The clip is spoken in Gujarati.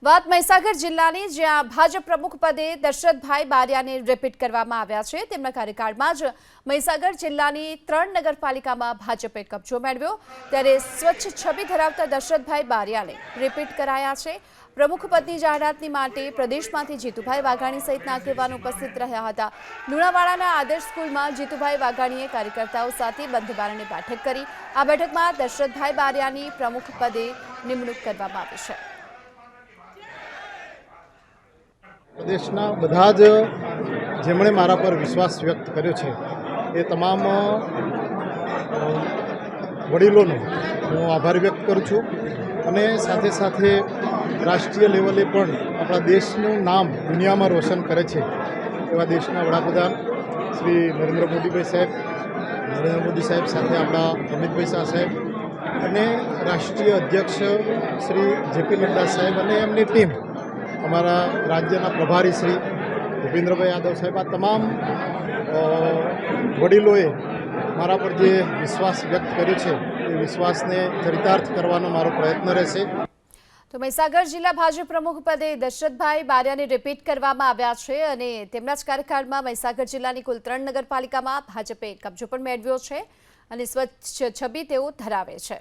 વાત મહીસાગર જિલ્લાની જ્યાં ભાજપ પ્રમુખ પદે દશરથભાઈ બારિયાને રિપીટ કરવામાં આવ્યા છે। તેમના કાર્યકાળમાં જ મહીસાગર જિલ્લાની 3 નગરપાલિકામાં ભાજપે કબજો મેળવ્યો, ત્યારે સ્વચ્છ છબી ધરાવતા દશરથભાઈ બારિયાને રિપીટ કરાયા છે। પ્રમુખ પદની જાહેરાતની માટે પ્રદેશમાંથી જીતુભાઈ વાઘાણી સહિતના આગેવાનો ઉપસ્થિત રહ્યા હતા। લુણાવાડાના આદર્શ સ્કૂલમાં જીતુભાઈ વાઘાણીએ કાર્યકર્તાઓ સાથે બંધ બારણે બેઠક કરી। આ બેઠકમાં દશરથભાઈ બારિયાની પ્રમુખ પદે નિમણૂક કરવામાં આવી છે। પ્રદેશના બધા જ જેમણે મારા પર વિશ્વાસ વ્યક્ત કર્યો છે એ તમામ વડીલોનો હું આભાર વ્યક્ત કરું છું અને સાથે સાથે રાષ્ટ્રીય લેવલે પણ આપણા દેશનું નામ દુનિયામાં રોશન કરે છે એવા દેશના વડાપ્રધાન શ્રી નરેન્દ્ર મોદી સાહેબ સાથે આપણા અમિતભાઈ શાહ સાહેબ અને રાષ્ટ્રીય અધ્યક્ષ શ્રી જેપી નડ્ડા સાહેબ અને એમની ટીમ, અમારા રાજ્યના પ્રભારી શ્રી ભૂપેન્દ્રભાઈ યાદવ સાહેબ, આ તમામ વડીલોએ મારા પર જે વિશ્વાસ વ્યક્ત કર્યો છે એ વિશ્વાસને ચરિતાર્થ કરવાનો મારો પ્રયત્ન રહેશે। તો મહીસાગર જિલ્લા ભાજપ પ્રમુખ પદે દશરથભાઈ બારિયાને રિપીટ કરવામાં આવ્યા છે અને તેમના જ કાર્યકાળમાં મહીસાગર જિલ્લાની કુલ 3 નગરપાલિકામાં ભાજપે કબજો પણ મેળવ્યો છે અને સ્વચ્છ છબી તેઓ ધરાવે છે।